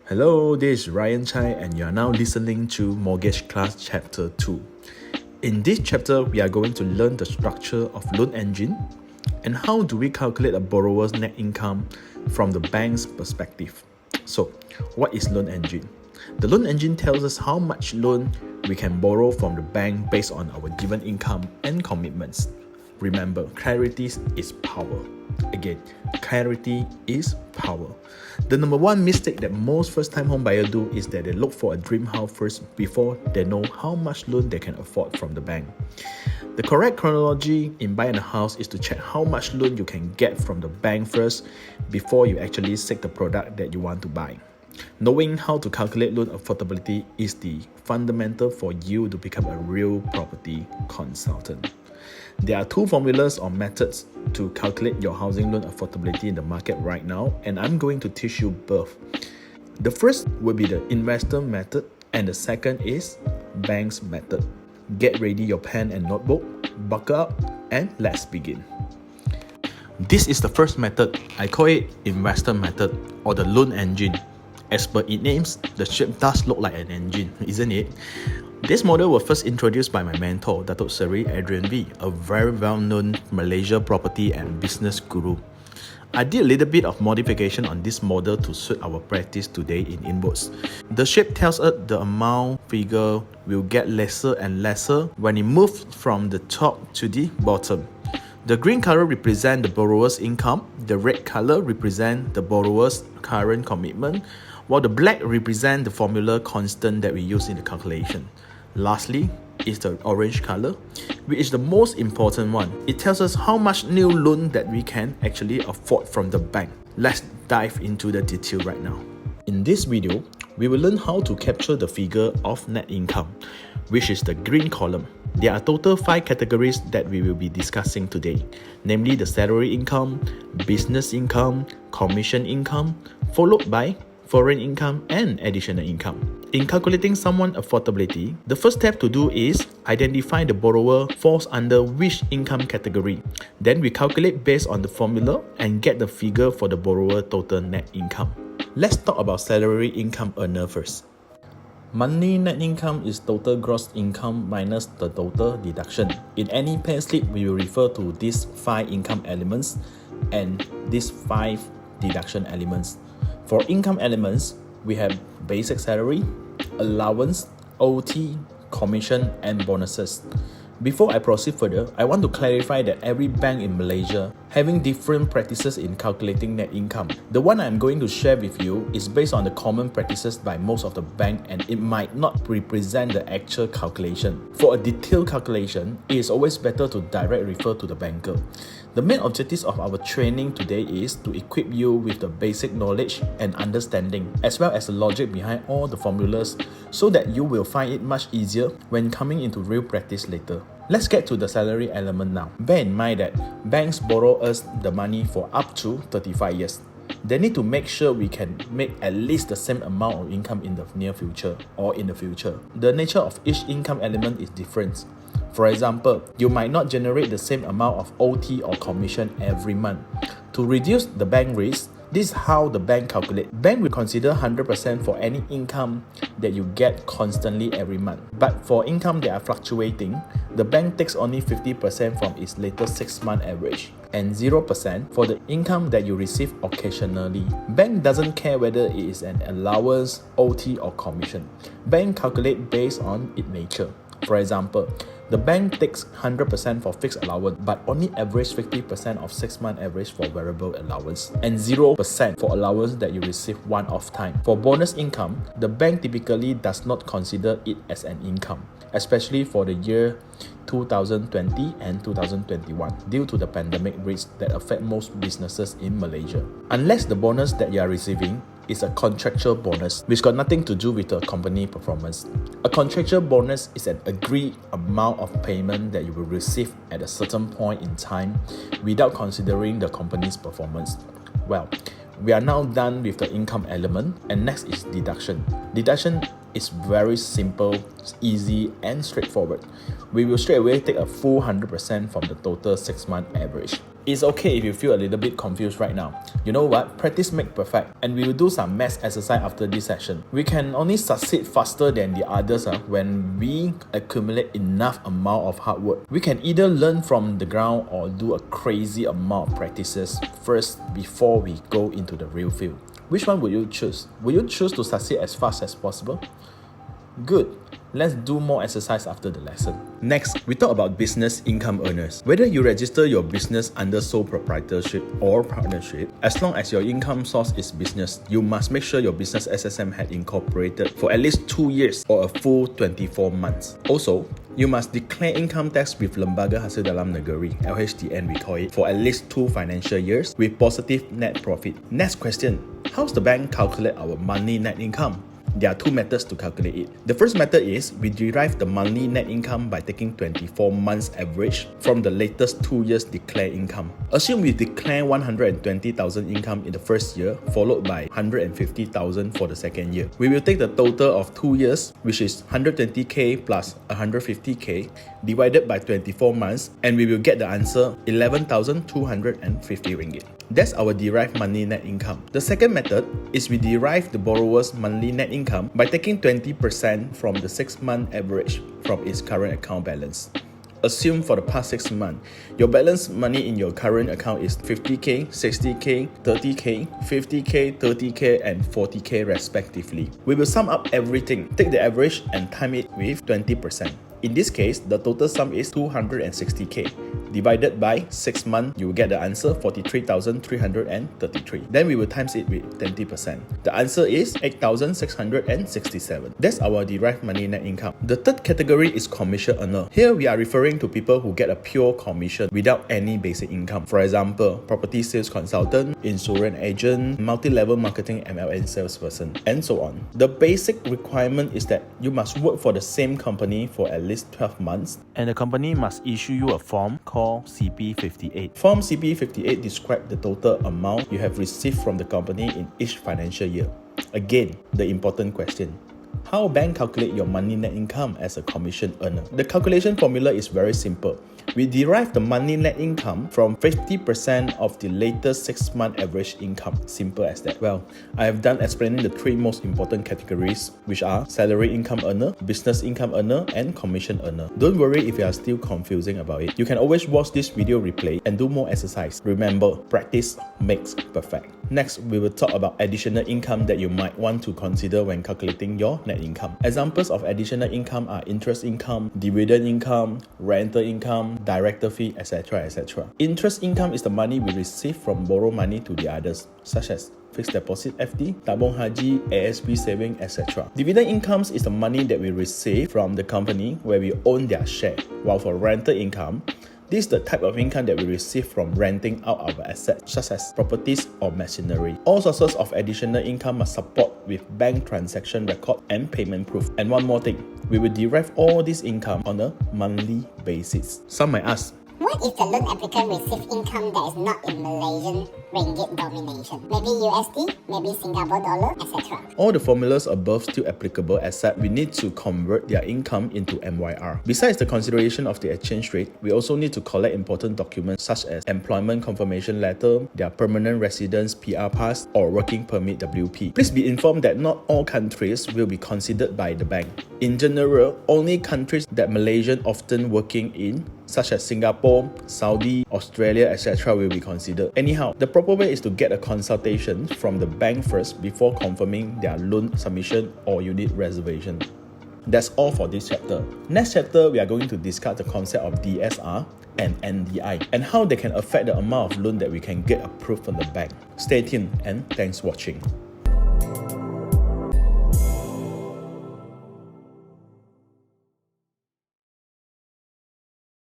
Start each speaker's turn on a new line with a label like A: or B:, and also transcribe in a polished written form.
A: Hello, this is Ryan Chai and you are now listening to Mortgage Class Chapter 2. In this chapter, we are going to learn the structure of loan engine and how do we calculate a borrower's net income from the bank's perspective. So, what is loan engine? The loan engine tells us how much loan we can borrow from the bank based on our given income and commitments. Remember, clarity is power. Again, clarity is power. The number one mistake that most first-time home buyers do is that they look for a dream house first before they know how much loan they can afford from the bank. The correct chronology in buying a house is to check how much loan you can get from the bank first before you actually seek the product that you want to buy. Knowing how to calculate loan affordability is the fundamental for you to become a real property consultant. There are two formulas or methods to calculate your housing loan affordability in the market right now, and I'm going to teach you both. The first will be the investor method, and the second is bank's method. Get ready your pen and notebook, buckle up, and let's begin. This is the first method. I call it investor method or the loan engine. As per its names, the shape does look like an engine, isn't it? This model was first introduced by my mentor, Datuk Seri Adrian V, a very well-known Malaysia property and business guru. I did a little bit of modification on this model to suit our practice today in inwards. The shape tells us the amount figure will get lesser and lesser when it moves from the top to the bottom. The green color represents the borrower's income, the red color represents the borrower's current commitment, while the black represents the formula constant that we use in the calculation. Lastly is the orange color, which is the most important one. It tells us how much new loan that we can actually afford from the bank. Let's dive into the detail right now. In this video, we will learn how to capture the figure of net income, which is the green column. There are total 5 categories that we will be discussing today, namely the salary income, business income, commission income, followed by foreign income and additional income. In calculating someone's affordability, the first step to do is identify the borrower falls under which income category. Then we calculate based on the formula and get the figure for the borrower total net income. Let's talk about salary income earner first. Monthly net income is total gross income minus the total deduction. In any payslip, we will refer to these 5 income elements and these 5 deduction elements. For income elements, we have basic salary, allowance, OT, commission, and bonuses. Before I proceed further, I want to clarify that every bank in Malaysia having different practices in calculating net income. The one I'm going to share with you is based on the common practices by most of the bank and it might not represent the actual calculation. For a detailed calculation, it is always better to direct refer to the banker. The main objectives of our training today is to equip you with the basic knowledge and understanding as well as the logic behind all the formulas so that you will find it much easier when coming into real practice later. Let's get to the salary element now. Bear in mind that banks borrow us the money for up to 35 years. They need to make sure we can make at least the same amount of income in the near future or in the future. The nature of each income element is different. For example, you might not generate the same amount of OT or commission every month. To reduce the bank risk, this is how the bank calculates. Bank will consider 100% for any income that you get constantly every month. But for income that are fluctuating, the bank takes only 50% from its latest 6-month average and 0% for the income that you receive occasionally. Bank doesn't care whether it is an allowance, OT or commission. Bank calculate based on its nature. For example, the bank takes 100% for fixed allowance but only average 50% of 6-month average for variable allowance and 0% for allowance that you receive one-off time. For bonus income, the bank typically does not consider it as an income, especially for the year 2020 and 2021 due to the pandemic risks that affect most businesses in Malaysia. Unless the bonus that you are receiving is a contractual bonus, which got nothing to do with the company performance. A contractual bonus is an agreed amount of payment that you will receive at a certain point in time without considering the company's performance. Well, we are now done with the income element and next is deduction. Deduction is very simple, easy and straightforward. We will straight away take a full 100% from the total 6-month average. It's okay if you feel a little bit confused right now. You know what? Practice makes perfect, and we will do some math exercise after this session. We can only succeed faster than the others when we accumulate enough amount of hard work. We can either learn from the ground or do a crazy amount of practices first before we go into the real field. Which one would you choose? Will you choose to succeed as fast as possible? Good. Let's do more exercise after the lesson. Next, we talk about business income earners. Whether you register your business under sole proprietorship or partnership, as long as your income source is business, you must make sure your business SSM had incorporated for at least 2 years or a full 24 months. Also, you must declare income tax with Lembaga Hasil Dalam Negeri, LHDN we call it, for at least 2 financial years with positive net profit. Next question, how's the bank calculate our monthly net income? There are 2 methods to calculate it. The first method is we derive the monthly net income by taking 24 months average from the latest 2 years declared income. Assume we declare 120,000 income in the first year, followed by 150,000 for the second year. We will take the total of 2 years, which is 120k plus 150k, divided by 24 months, and we will get the answer 11,250 ringgit. That's our derived monthly net income. The second method is we derive the borrower's monthly net income by taking 20% from the 6-month average from its current account balance. Assume for the past 6 months, your balance money in your current account is 50k, 60k, 30k, 50k, 30k, and 40k respectively. We will sum up everything, take the average and time it with 20%. In this case, the total sum is 260k. Divided by 6 months, you will get the answer 43,333. Then we will times it with 20%. The answer is 8,667. That's our derived money net income. The third category is commission earner. Here we are referring to people who get a pure commission without any basic income. For example, property sales consultant, insurance agent, multi-level marketing MLM salesperson, and so on. The basic requirement is that you must work for the same company for at least 12 months, and the company must issue you a form called CP58. Form CP58 describes the total amount you have received from the company in each financial year. Again, the important question. How bank calculate your monthly net income as a commission earner? The calculation formula is very simple. We derive the monthly net income from 50% of the latest 6-month average income. Simple as that. Well, I have done explaining the 3 most important categories, which are salary income earner, business income earner, and commission earner. Don't worry if you are still confusing about it. You can always watch this video replay and do more exercise. Remember, practice makes perfect. Next, we will talk about additional income that you might want to consider when calculating your net income. Examples of additional income are interest income, dividend income, rental income, director fee, etc. etc. Interest income is the money we receive from borrow money to the others, such as fixed deposit FD, tabung haji, ASB saving, etc. Dividend incomes is the money that we receive from the company where we own their share, while for rental income, this is the type of income that we receive from renting out our assets, such as properties or machinery. All sources of additional income must support with bank transaction record and payment proof. And one more thing, we will derive all this income on a monthly basis. Some might ask,
B: what if the loan applicant receives income that is not in Malaysian ringgit domination? Maybe USD, maybe Singapore dollar, etc.
A: All the formulas above still applicable, except we need to convert their income into MYR. Besides the consideration of the exchange rate, we also need to collect important documents such as employment confirmation letter, their permanent residence PR pass, or working permit WP. Please be informed that not all countries will be considered by the bank. In general, only countries that Malaysians often working in, such as Singapore, Saudi, Australia, etc. will be considered. Anyhow, the proper way is to get a consultation from the bank first before confirming their loan submission or unit reservation. That's all for this chapter. Next chapter, we are going to discuss the concept of DSR and NDI and how they can affect the amount of loan that we can get approved from the bank. Stay tuned and thanks for watching.